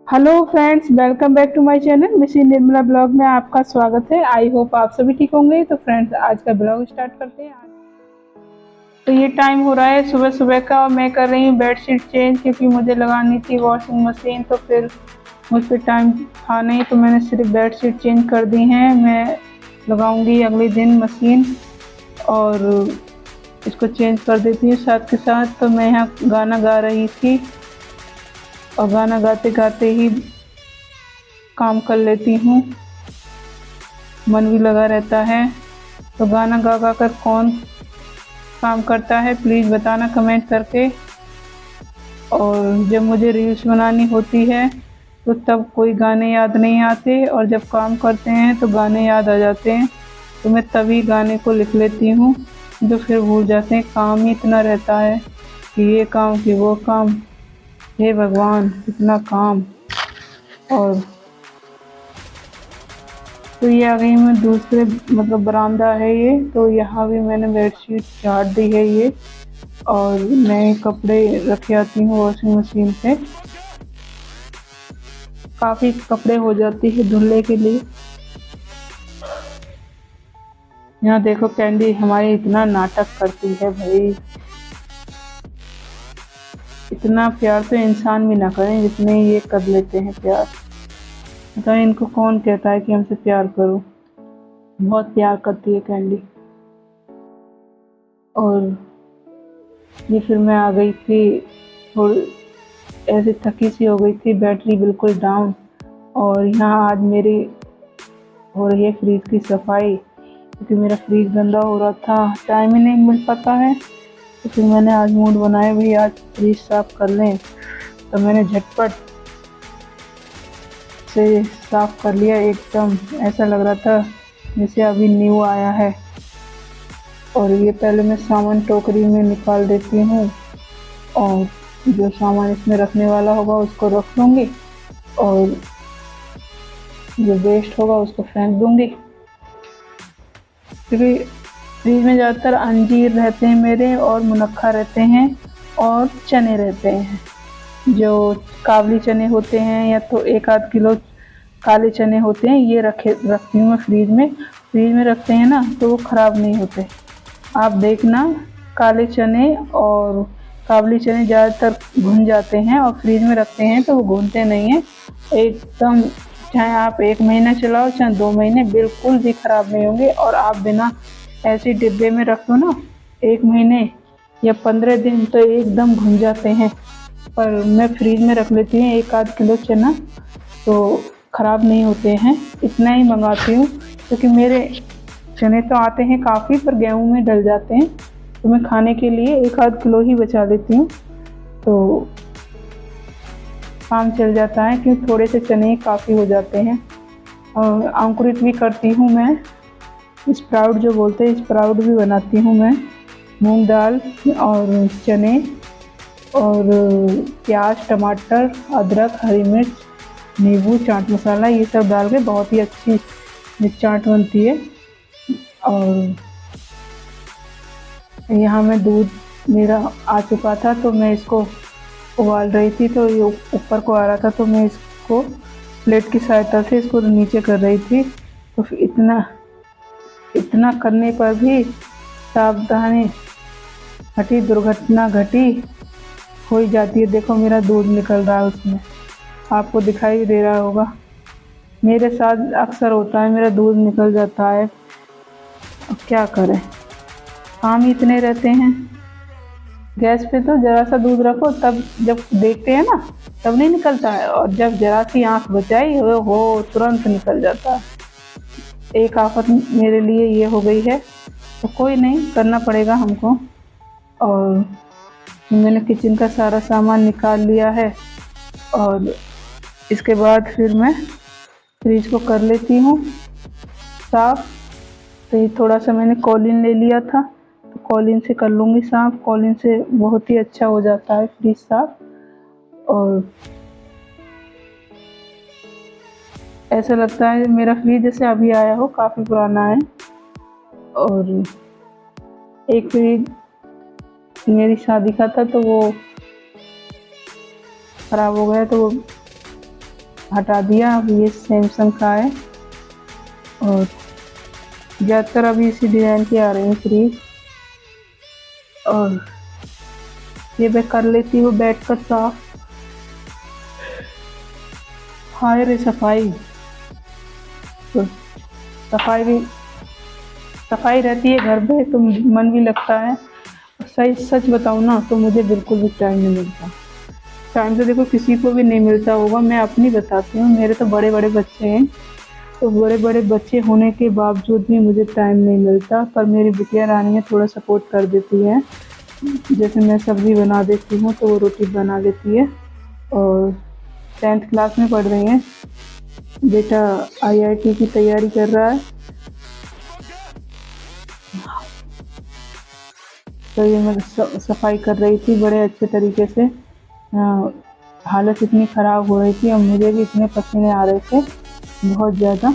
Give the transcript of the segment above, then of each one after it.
Hello friends, welcome back to my channel miss Nirmala blog में आपका स्वागत है। आई होप आप सभी ठीक होंगे। तो फ्रेंड्स, आज का ब्लॉग स्टार्ट करते हैं। तो ये टाइम हो रहा है सुबह सुबह का और मैं कर रही हूँ बेडशीट चेंज, क्योंकि मुझे लगानी थी वॉशिंग मशीन। तो फिर मुझ पर टाइम था नहीं, तो मैंने सिर्फ बेडशीट चेंज कर दी हैं। मैं लगाऊंगी अगले दिन मशीन और इसको चेंज कर देती हूँ साथ के साथ। तो मैं यहाँ गाना गा रही थी और गाना गाते गाते ही काम कर लेती हूँ, मन भी लगा रहता है। तो गाना गा गा कर कौन काम करता है, प्लीज़ बताना कमेंट करके। और जब मुझे रील्स बनानी होती है तो तब कोई गाने याद नहीं आते, और जब काम करते हैं तो गाने याद आ जाते हैं। तो मैं तभी गाने को लिख लेती हूँ, जो फिर भूल जाते हैं। काम ही इतना रहता है कि ये काम कि वो काम, हे भगवान इतना काम। और तो ये आ गई मैं दूसरे मतलब बरामदा है ये, तो यहाँ भी मैंने बेडशीट झाड़ दी है ये। और नए कपड़े रखे आती हूँ वॉशिंग मशीन पे। काफ़ी कपड़े हो जाती है धुलने के लिए। यहाँ देखो कैंडी हमारी इतना नाटक करती है भाई, इतना प्यार तो इंसान भी ना करें जितने ये कर लेते हैं प्यार। तो इनको कौन कहता है कि हमसे प्यार करो। बहुत प्यार करती है कैंडी। और ये फिर मैं आ गई थी, थोड़ी ऐसे थकी सी हो गई थी, बैटरी बिल्कुल डाउन। और यहाँ आज मेरी हो रही है फ्रिज की सफाई, क्योंकि मेरा फ्रिज गंदा हो रहा था, टाइम ही नहीं मिल पाता है। तो फिर मैंने आज मूड बनाया भाई आज फ्रिज साफ कर लें। तो मैंने झटपट से साफ कर लिया, एकदम ऐसा लग रहा था जैसे अभी न्यू आया है। और ये पहले मैं सामान टोकरी में निकाल देती हूँ, और जो सामान इसमें रखने वाला होगा उसको रख लूँगी, और जो वेस्ट होगा उसको फेंक दूँगी। क्योंकि फ्रिज में ज़्यादातर अंजीर रहते हैं मेरे, और मुनक्खा रहते हैं, और चने रहते हैं। जो काबली चने होते हैं, या तो 1 आध किलो काले चने होते हैं, ये रखती हूँ मैं फ्रिज में। फ्रिज में रखते हैं ना तो वो ख़राब नहीं होते। आप देखना, काले चने और काबली चने ज़्यादातर घुन जाते हैं, और फ्रिज में रखते हैं तो वो घुनते नहीं हैं एकदम। चाहे आप 1 महीना चलाओ चाहे 2 महीने, बिल्कुल भी ख़राब नहीं होंगे। और आप बिना ऐसे डिब्बे में रख दो ना 1 महीने या 15 दिन, तो एकदम घुन जाते हैं। पर मैं फ्रिज में रख लेती हूँ 1 आध किलो चना, तो ख़राब नहीं होते हैं। इतना ही मंगाती हूँ, क्योंकि मेरे चने तो आते हैं काफ़ी, पर गेहूँ में डल जाते हैं। तो मैं खाने के लिए 1 आध किलो ही बचा लेती हूँ, तो काम चल जाता है, क्योंकि थोड़े से चने काफ़ी हो जाते हैं। और अंकुरित भी करती हूँ मैं, स्प्राउट जो बोलते हैं, स्प्राउट भी बनाती हूँ मैं। मूंग दाल और चने और प्याज, टमाटर, अदरक, हरी मिर्च, नींबू, चाट मसाला, ये सब डाल के बहुत ही अच्छी चाट बनती है। और यहाँ मैं दूध मेरा आ चुका था, तो मैं इसको उबाल रही थी, तो ये ऊपर को आ रहा था, तो मैं इसको प्लेट की सहायता से इसको नीचे कर रही थी। तो फिर इतना करने पर भी सावधानी हटी, दुर्घटना घटी, हो ही जाती है। देखो मेरा दूध निकल रहा है उसमें, आपको दिखाई दे रहा होगा। मेरे साथ अक्सर होता है, मेरा दूध निकल जाता है। अब क्या करें, काम ही इतने रहते हैं। गैस पे तो ज़रा सा दूध रखो, तब जब देखते हैं ना तब नहीं निकलता है, और जब ज़रा सी आँख बचाई हो तुरंत निकल जाता है। एक आफत मेरे लिए ये हो गई है, तो कोई नहीं, करना पड़ेगा हमको। और मैंने किचन का सारा सामान निकाल लिया है, और इसके बाद फिर मैं फ्रिज को कर लेती हूँ साफ़। तो ये थोड़ा सा मैंने कॉलिन ले लिया था, तो कॉलिन से कर लूँगी साफ़। कॉलिन से बहुत ही अच्छा हो जाता है फ्रिज साफ़। और ऐसा लगता है मेरा फ्रिज जैसे अभी आया हो, काफ़ी पुराना है। और एक फ्रिज मेरी शादी का था, तो वो ख़राब हो गया, तो वो हटा दिया। अब ये सैमसंग का है और ज़्यादातर अभी इसी डिज़ाइन की आ रही है फ्रिज। और ये मैं कर लेती हूँ बैठ कर साफ। हाय रे सफाई, तो सफाई रहती है घर पे तो मन भी लगता है। सही सच बताऊँ ना तो मुझे बिल्कुल भी टाइम नहीं मिलता। टाइम तो देखो किसी को भी नहीं मिलता होगा, मैं अपनी बताती हूँ। मेरे तो बड़े बड़े बच्चे हैं, तो बड़े बड़े बच्चे होने के बावजूद भी मुझे टाइम नहीं मिलता। पर मेरी बिटिया रानी है, थोड़ा सपोर्ट कर देती है। जैसे मैं सब्ज़ी बना देती हूँ तो वो रोटी बना लेती है। और 10th क्लास में पढ़ रही है बेटा, IIT की तैयारी कर रहा है। तो ये मैं सफाई कर रही थी बड़े अच्छे तरीके से। हालत इतनी ख़राब हो रही थी और मुझे भी इतने पसीने आ रहे थे बहुत ज़्यादा।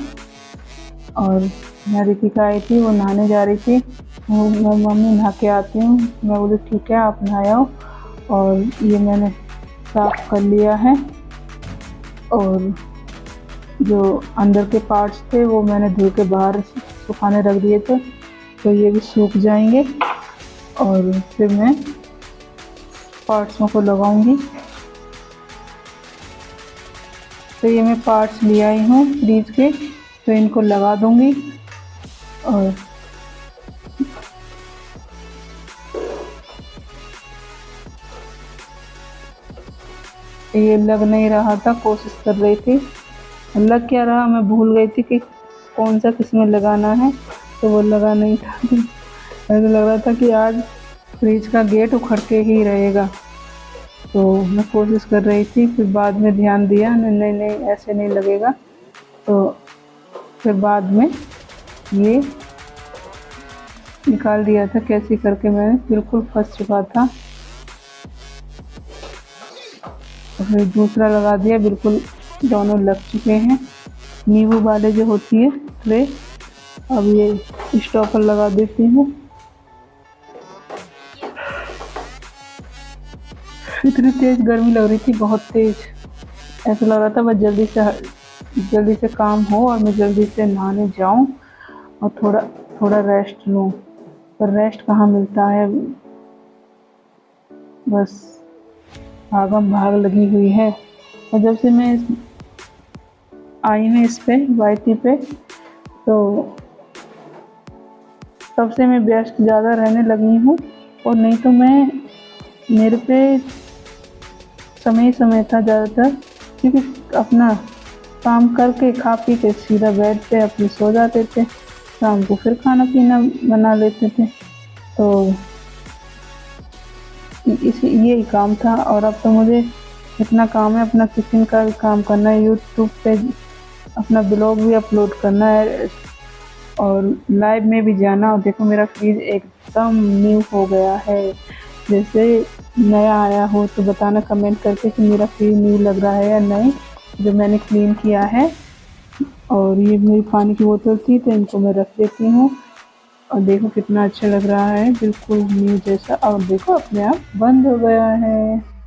और मैं रितिका आई थी, वो नहाने जा रही थी। मैं मम्मी नहा के आती हूँ, मैं बोली ठीक है आप नहाए आओ। और ये मैंने साफ़ कर लिया है और जो अंदर के पार्ट्स थे वो मैंने धो के बाहर सुखाने रख दिए थे, तो ये भी सूख जाएंगे और फिर मैं पार्ट्सों को लगाऊंगी। तो ये मैं पार्ट्स ले आई हूँ फ्रिज के, तो इनको लगा दूंगी। और ये लग नहीं रहा था, कोशिश कर रही थी, लग क्या रहा मैं भूल गई थी कि कौन सा किस में लगाना है, तो वो लगा नहीं था। ऐसा लग रहा था कि आज फ्रिज का गेट उखड़ के ही रहेगा। तो मैं कोशिश कर रही थी, फिर बाद में ध्यान दिया नहीं नहीं ऐसे नहीं लगेगा। तो फिर बाद में ये निकाल दिया था, कैसे करके मैंने बिल्कुल फंस चुका था। और फिर दूसरा लगा दिया, बिल्कुल दोनों लग चुके हैं। नींबू वाले जो होती है ट्रे, अब ये स्टॉपर लगा देती हूँ। इतनी तेज़ गर्मी लग रही थी, बहुत तेज़। ऐसा लग रहा था बस जल्दी से काम हो और मैं जल्दी से नहाने जाऊं और थोड़ा रेस्ट लूं, पर रेस्ट कहाँ मिलता है। बस भागम भाग लगी हुई है। और जब से मैं आई हूँ इस पे YT पे, तो तब से मैं व्यस्त ज़्यादा रहने लगी हूँ। और नहीं तो मेरे पे समय था ज़्यादातर, क्योंकि अपना काम करके खा पी के सीधा बेड पे अपने सो जाते थे। शाम को फिर खाना पीना बना लेते थे, तो यही काम था। और अब तो मुझे इतना काम है, अपना किचन का भी काम करना है, यूट्यूब पे अपना ब्लॉग भी अपलोड करना है और लाइव में भी जाना। और देखो मेरा फ्रिज एकदम न्यू हो गया है, जैसे नया आया हो। तो बताना कमेंट करके कि मेरा फ्रिज न्यू लग रहा है या नहीं, जो मैंने क्लीन किया है। और ये मेरी पानी की बोतल थी, तो इनको मैं रख देती हूँ। और देखो कितना अच्छा लग रहा है, बिल्कुल न्यू जैसा। और देखो अपने आप बंद हो गया है।